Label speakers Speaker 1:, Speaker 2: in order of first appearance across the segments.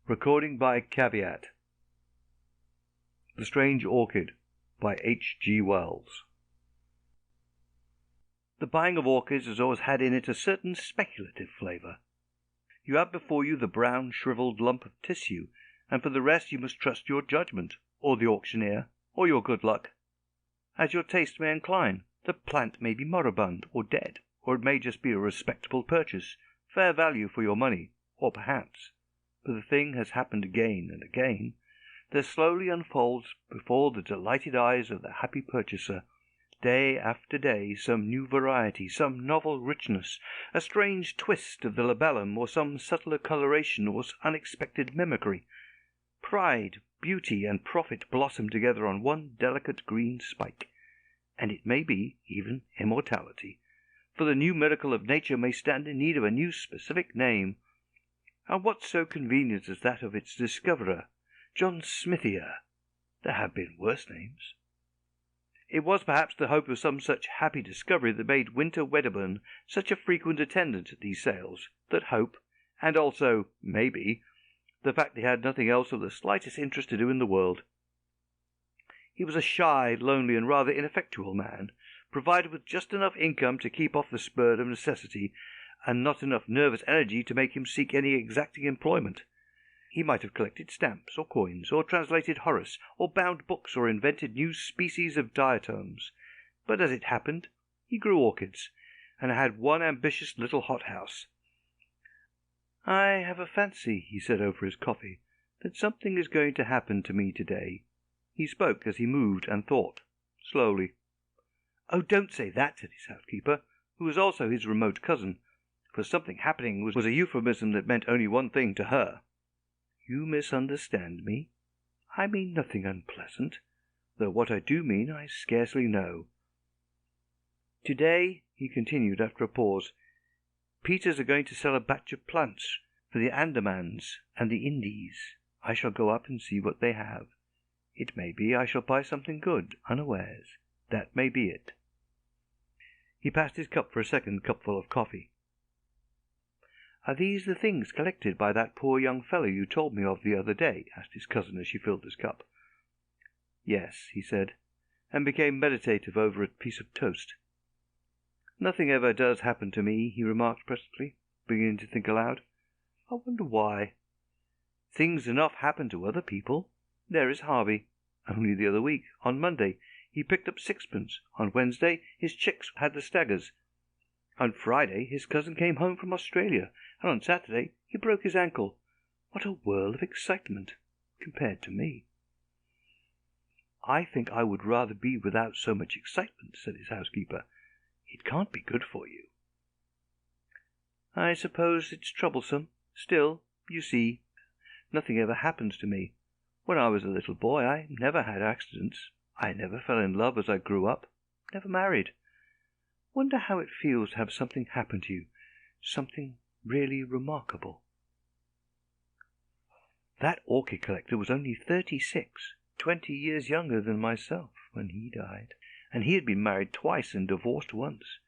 Speaker 1: Recording by Caveat. The Strange Orchid by H.G. Wells. The buying of orchids has always had in it a certain speculative flavour. You have before you the brown, shrivelled lump of tissue, and for the rest you must trust your judgment, or the auctioneer, or your good luck. As your taste may incline, the plant may be moribund or dead, or it may just be a respectable purchase, fair value for your money, or perhaps, for the thing has happened again and again, there slowly unfolds before the delighted eyes of the happy purchaser, day after day, some new variety, some novel richness, a strange twist of the labellum, or some subtler coloration, or unexpected mimicry. Pride, beauty, and profit blossom together on one delicate green spike, and it may be even immortality, for the new miracle of nature may stand in need of a new specific name. And what so convenient as that of its discoverer, John Smithier? There have been worse names. It was perhaps the hope of some such happy discovery that made Winter Wedderburn such a frequent attendant at these sales, that hope, and also, maybe, the fact that he had nothing else of the slightest interest to do in the world. He was a shy, lonely, and rather ineffectual man, provided with just enough income to keep off the spur of necessity, and not enough nervous energy to make him seek any exacting employment. He might have collected stamps or coins, or translated Horace, or bound books, or invented new species of diatoms. But as it happened, he grew orchids, and had one ambitious little hothouse. "I have a fancy," he said over his coffee, "that something is going to happen to me today." He spoke as he moved and thought, slowly. "Oh, don't say that," said his housekeeper, who was also his remote cousin, for something happening was a euphemism that meant only one thing to her. "You misunderstand me. I mean nothing unpleasant, though what I do mean I scarcely know. Today," he continued after a pause, "Peters are going to sell a batch of plants for the Andamans and the Indies. I shall go up and see what they have. It may be I shall buy something good, unawares. That may be it." He passed his cup for a second cupful of coffee. "Are these the things collected by that poor young fellow you told me of the other day?" asked his cousin as she filled his cup. "Yes," he said, and became meditative over a piece of toast. "Nothing ever does happen to me," he remarked presently, beginning to think aloud. "I wonder why. Things enough happen to other people. There is Harvey. Only the other week, on Monday, he picked up sixpence. On Wednesday, his chicks had the staggers. On Friday, his cousin came home from Australia, and on Saturday he broke his ankle. What a whirl of excitement, compared to me." "I think I would rather be without so much excitement," said his housekeeper. "It can't be good for you." "I suppose it's troublesome. Still, you see, nothing ever happens to me. When I was a little boy I never had accidents. I never fell in love as I grew up, never married. Wonder how it feels to have something happen to you, something really remarkable." That orchid collector was only 36, 20 years younger than myself, when he died, and he had been married twice and divorced once.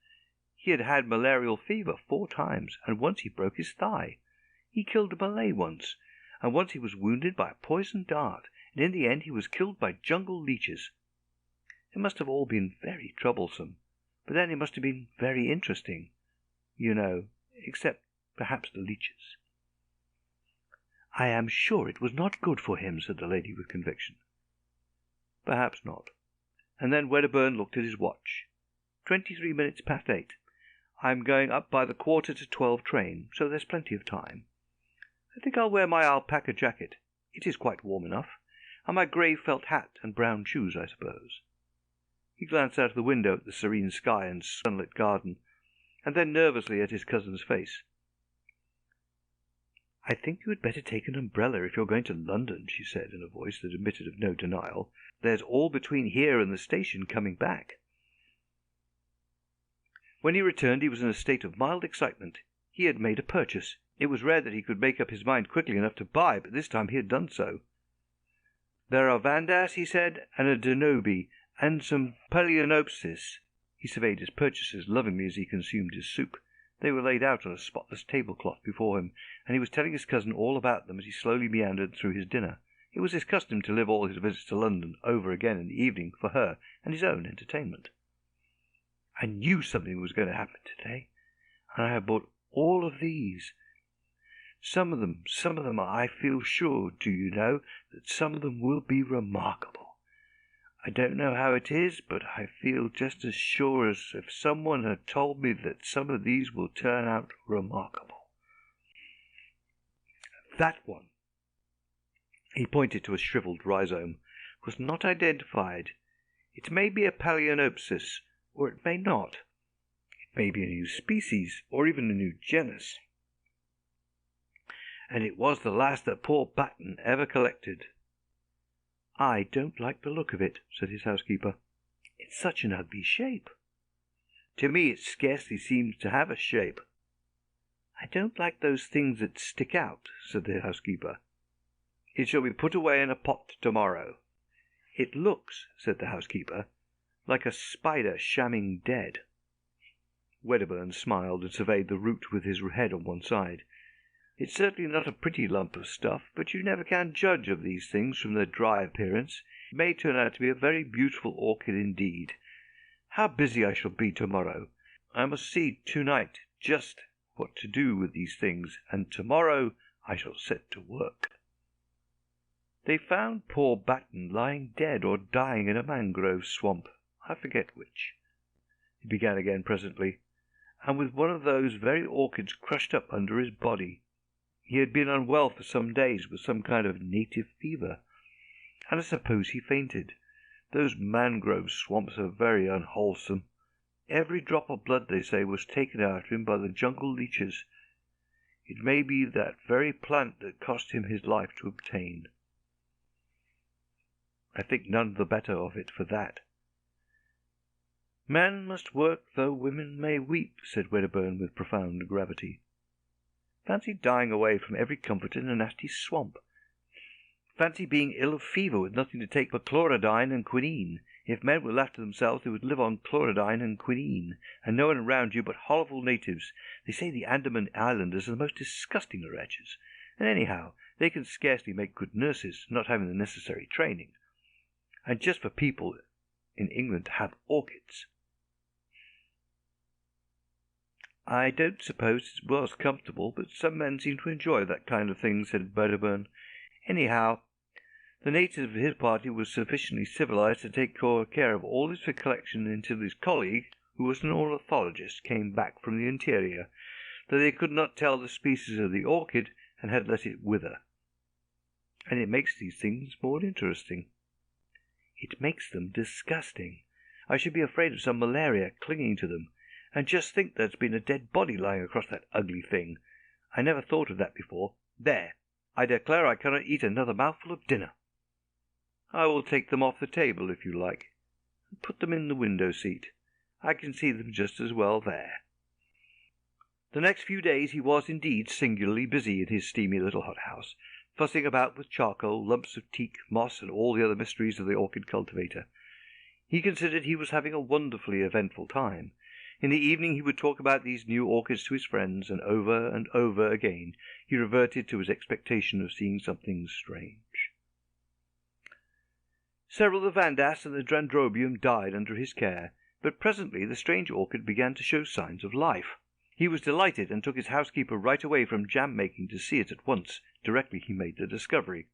Speaker 1: He had had malarial fever 4 times, and once he broke his thigh. He killed a Malay once, and once he was wounded by a poisoned dart, and in the end he was killed by jungle leeches. It must have all been very troublesome, but then it must have been very interesting, you know, except perhaps the leeches. "I am sure it was not good for him," said the lady with conviction. "Perhaps not." And then Wedderburn looked at his watch. 23 minutes past 8. "I'm going up by the 11:45 train, so there's plenty of time. I think I'll wear my alpaca jacket. It is quite warm enough, and my grey felt hat and brown shoes, I suppose." He glanced out of the window at the serene sky and sunlit garden, and then nervously at his cousin's face. "I think you had better take an umbrella if you're going to London," she said, in a voice that admitted of no denial. "There's all between here and the station coming back." When he returned he was in a state of mild excitement. He had made a purchase. It was rare that he could make up his mind quickly enough to buy, but this time he had done so. "There are Vandas," he said, "and a Denobi, and some Phalaenopsis." He surveyed his purchases lovingly as he consumed his soup. They were laid out on a spotless tablecloth before him, and he was telling his cousin all about them as he slowly meandered through his dinner. It was his custom to live all his visits to London over again in the evening for her and his own entertainment. I knew something was going to happen today, and I have bought all of these. Some of them, I feel sure, do you know, that some of them will be remarkable. I don't know how it is, but I feel just as sure as if someone had told me that some of these will turn out remarkable. That one, he pointed to a shriveled rhizome, was not identified. It may be a Palaeonopsis, or it may not. It may be a new species, or even a new genus. And it was the last that poor Batten ever collected. I don't like the look of it, said his housekeeper. It's such an ugly shape. To me it scarcely seems to have a shape. I don't like those things that stick out, said the housekeeper. It shall be put away in a pot tomorrow. It looks, said the housekeeper, like a spider shamming dead. Wedderburn smiled and surveyed the root with his head on one side. It's certainly not a pretty lump of stuff, but you never can judge of these things from their dry appearance. It may turn out to be a very beautiful orchid indeed. How busy I shall be tomorrow! I must see tonight just what to do with these things, and tomorrow I shall set to work. They found poor Batten lying dead or dying in a mangrove swamp. I forget which. He began again presently, and with one of those very orchids crushed up under his body. He had been unwell for some days with some kind of native fever, and I suppose he fainted. Those mangrove swamps are very unwholesome. Every drop of blood, they say, was taken out of him by the jungle leeches. It may be that very plant that cost him his life to obtain. I think none the better of it for that. Man must work though women may weep, said Wedderburn with profound gravity. Fancy dying away from every comfort in a nasty swamp. Fancy being ill of fever with nothing to take but chlorodyne and quinine. If men were left to themselves, they would live on chlorodyne and quinine, and no one around you but horrible natives. They say the Andaman Islanders are the most disgusting wretches, and anyhow, they can scarcely make good nurses, not having the necessary training. And just for people in England to have orchids. I don't suppose it was comfortable, but some men seem to enjoy that kind of thing, said Wedderburn. Anyhow, the natives of his party were sufficiently civilized to take care of all his collection until his colleague, who was an ornithologist, came back from the interior, though they could not tell the species of the orchid and had let it wither. And it makes these things more interesting. It makes them disgusting. I should be afraid of some malaria clinging to them. And just think there's been a dead body lying across that ugly thing. I never thought of that before. There, I declare I cannot eat another mouthful of dinner. I will take them off the table, if you like, and put them in the window seat. I can see them just as well there. The next few days he was indeed singularly busy in his steamy little hothouse, fussing about with charcoal, lumps of teak, moss, and all the other mysteries of the orchid cultivator. He considered he was having a wonderfully eventful time. In the evening he would talk about these new orchids to his friends, and over again he reverted to his expectation of seeing something strange. Several of the Vandas and the Dendrobium died under his care, but presently the strange orchid began to show signs of life. He was delighted, and took his housekeeper right away from jam-making to see it at once, directly he made the discovery.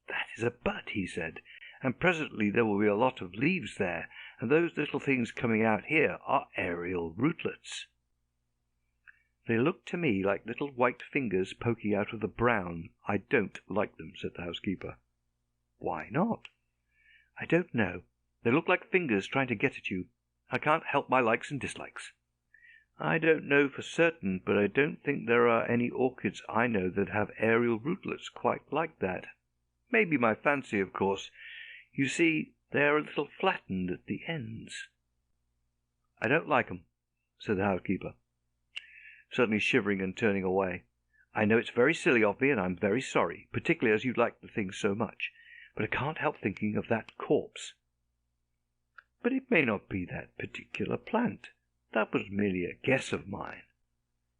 Speaker 1: "That is a bud," he said, "and presently there will be a lot of leaves there, and those little things coming out here are aerial rootlets." "They look to me like little white fingers poking out of the brown. I don't like them," said the housekeeper. "Why not?" "I don't know. They look like fingers trying to get at you. I can't help my likes and dislikes." "I don't know for certain, but I don't think there are any orchids I know that have aerial rootlets quite like that. Maybe my fancy, of course. You see, they are a little flattened at the ends." "I don't like 'em," said the housekeeper, suddenly shivering and turning away. "I know it's very silly of me, and I'm very sorry, particularly as you like the thing so much, but I can't help thinking of that corpse." "But it may not be that particular plant. That was merely a guess of mine."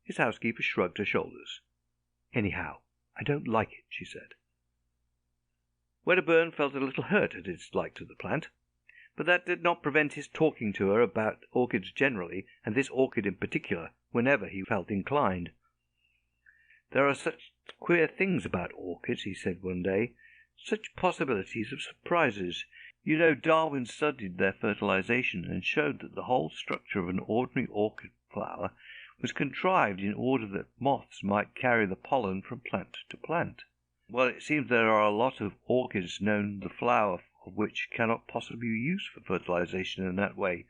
Speaker 1: His housekeeper shrugged her shoulders. "Anyhow, I don't like it," she said. Wedderburn felt a little hurt at his dislike to the plant, but that did not prevent his talking to her about orchids generally, and this orchid in particular, whenever he felt inclined. "There are such queer things about orchids," he said one day, "such possibilities of surprises. You know, Darwin studied their fertilization and showed that the whole structure of an ordinary orchid flower was contrived in order that moths might carry the pollen from plant to plant. Well, it seems there are a lot of orchids known the flower of which cannot possibly be used for fertilization in that way.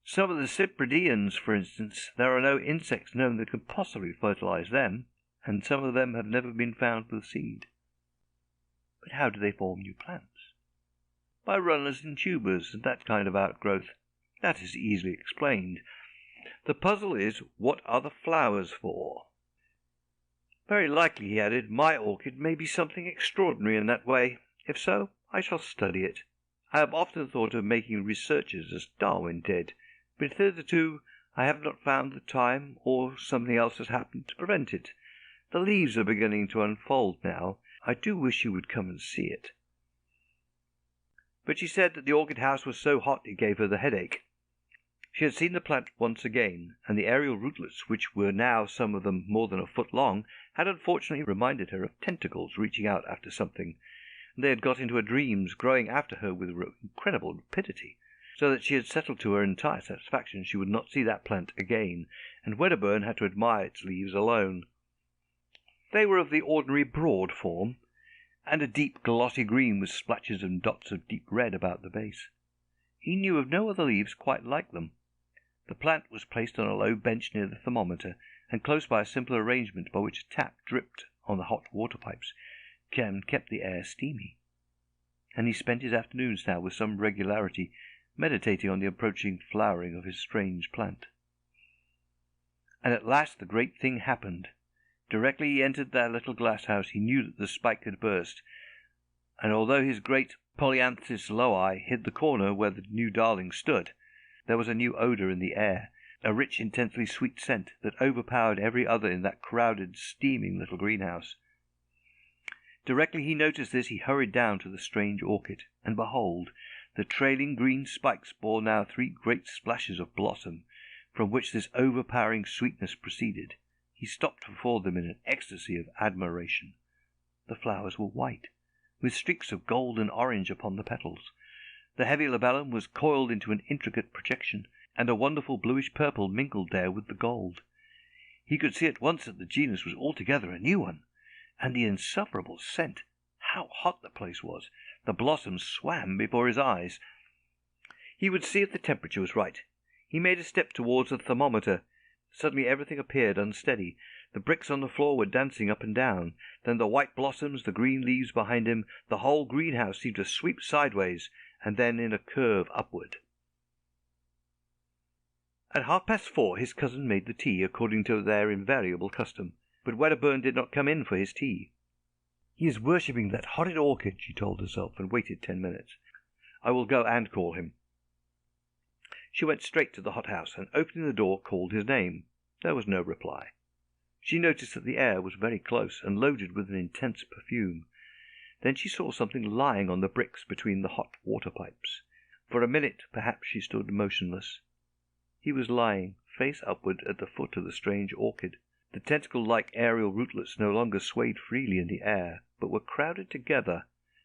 Speaker 1: Some of the cyprideans, for instance, there are no insects known that can possibly fertilize them, and some of them have never been found with seed." "But how do they form new plants?" "By runners and tubers, and that kind of outgrowth. That is easily explained. The puzzle is, what are the flowers for?" "Very likely," he added, "my orchid may be something extraordinary in that way. If so, I shall study it. I have often thought of making researches as Darwin did, but hitherto I have not found the time, or something else has happened to prevent it. The leaves are beginning to unfold now. I do wish you would come and see it." But she said that the orchid house was so hot it gave her the headache. She had seen the plant once again, and the aerial rootlets, which were now some of them more than a foot long, had unfortunately reminded her of tentacles reaching out after something, and they had got into her dreams, growing after her with incredible rapidity, so that she had settled to her entire satisfaction she would not see that plant again, and Wedderburn had to admire its leaves alone. They were of the ordinary broad form, and a deep glossy green with splotches and dots of deep red about the base. He knew of no other leaves quite like them. The plant was placed on a low bench near the thermometer, and close by a simple arrangement by which a tap dripped on the hot water pipes and kept the air steamy. And he spent his afternoons now with some regularity, meditating on the approaching flowering of his strange plant. And at last the great thing happened. Directly he entered that little glass house he knew that the spike had burst, and although his great Polyanthus lowi hid the corner where the new darling stood, there was a new odour in the air, a rich, intensely sweet scent that overpowered every other in that crowded, steaming little greenhouse. Directly he noticed this, he hurried down to the strange orchid, and behold, the trailing green spikes bore now 3 great splashes of blossom, from which this overpowering sweetness proceeded. He stopped before them in an ecstasy of admiration. The flowers were white, with streaks of gold and orange upon the petals. The heavy labellum was coiled into an intricate projection, and a wonderful bluish purple mingled there with the gold. He could see at once that the genus was altogether a new one, and the insufferable scent. How hot the place was! The blossoms swam before his eyes. He would see if the temperature was right. He made a step towards the thermometer. Suddenly everything appeared unsteady. The bricks on the floor were dancing up and down. Then the white blossoms, the green leaves behind him, the whole greenhouse seemed to sweep sideways, and then in a curve upward. At 4:30 his cousin made the tea, according to their invariable custom, but Wedderburn did not come in for his tea. "He is worshipping that horrid orchid," she told herself, and waited 10 minutes. "I will go and call him." She went straight to the hothouse, and opening the door called his name. There was no reply. She noticed that the air was very close, and loaded with an intense perfume. Then she saw something lying on the bricks between the hot water pipes. For a minute, perhaps, she stood motionless. He was lying, face upward, at the foot of the strange orchid. The tentacle-like aerial rootlets no longer swayed freely in the air, but were crowded together,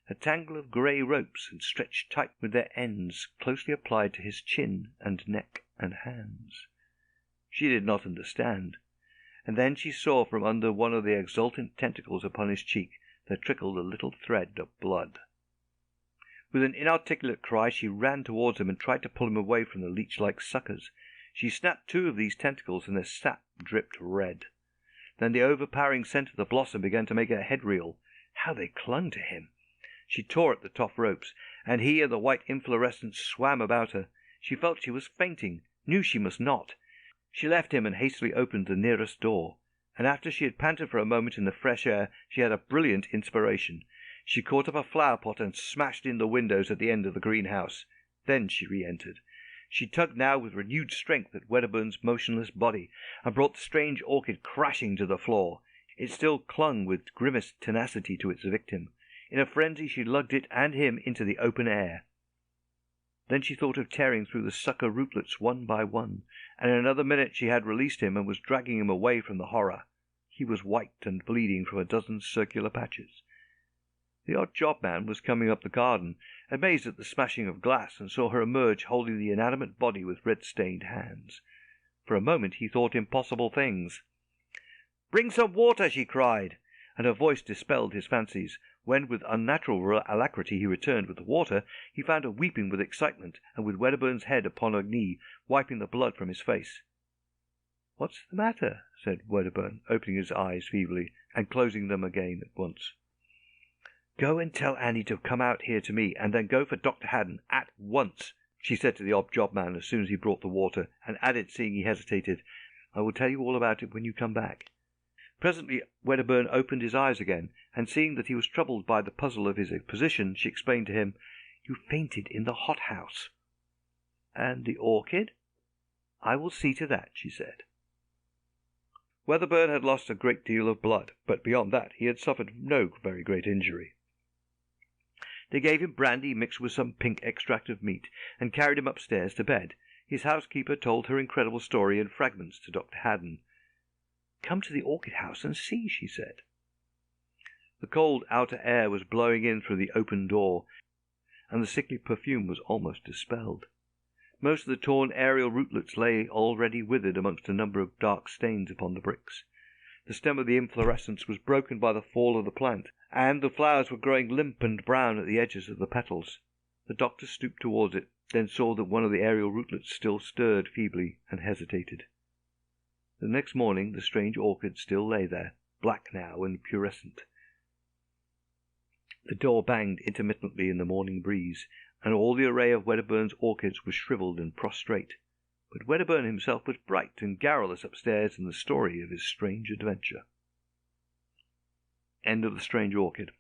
Speaker 1: a tangle of grey ropes, and stretched tight with their ends closely applied to his chin and neck and hands. She did not understand, and then she saw from under one of the exultant tentacles upon his cheek there trickled a little thread of blood. With an inarticulate cry she ran towards him and tried to pull him away from the leech-like suckers. She snapped 2 of these tentacles, and their sap dripped red. Then the overpowering scent of the blossom began to make her head reel. How they clung to him! She tore at the tough ropes, and he and the white inflorescence swam about her. She felt she was fainting, knew she must not. She left him and hastily opened the nearest door, and after she had panted for a moment in the fresh air, she had a brilliant inspiration. She caught up a flower-pot and smashed in the windows at the end of the greenhouse. Then she re-entered. She tugged now with renewed strength at Wedderburn's motionless body, and brought the strange orchid crashing to the floor. It still clung with grimmest tenacity to its victim. In a frenzy she lugged it and him into the open air. Then she thought of tearing through the sucker rootlets one by one, and in another minute she had released him and was dragging him away from the horror. He was white and bleeding from a dozen circular patches. The odd job man was coming up the garden, amazed at the smashing of glass, and saw her emerge holding the inanimate body with red-stained hands. For a moment he thought impossible things. "Bring some water!" she cried, and her voice dispelled his fancies. When, with unnatural alacrity, he returned with the water, he found her weeping with excitement, and with Wedderburn's head upon her knee, wiping the blood from his face. "What's the matter?" said Wedderburn, opening his eyes feebly, and closing them again at once. "Go and tell Annie to come out here to me, and then go for Dr. Haddon at once," she said to the odd job man as soon as he brought the water, and added, seeing he hesitated, "I will tell you all about it when you come back." Presently Wedderburn opened his eyes again, and seeing that he was troubled by the puzzle of his position, she explained to him, "You fainted in the hothouse." "And the orchid?" "I will see to that," she said. Wedderburn had lost a great deal of blood, but beyond that he had suffered no very great injury. They gave him brandy mixed with some pink extract of meat, and carried him upstairs to bed. His housekeeper told her incredible story in fragments to Dr. Haddon. "Come to the orchid house and see," she said. The cold outer air was blowing in through the open door, and the sickly perfume was almost dispelled. Most of the torn aerial rootlets lay already withered amongst a number of dark stains upon the bricks. The stem of the inflorescence was broken by the fall of the plant, and the flowers were growing limp and brown at the edges of the petals. The doctor stooped towards it, then saw that one of the aerial rootlets still stirred feebly, and hesitated. The next morning the strange orchid still lay there, black now and pubescent. The door banged intermittently in the morning breeze, and all the array of Wedderburn's orchids was shriveled and prostrate. But Wedderburn himself was bright and garrulous upstairs in the story of his strange adventure. End of The Strange Orchid.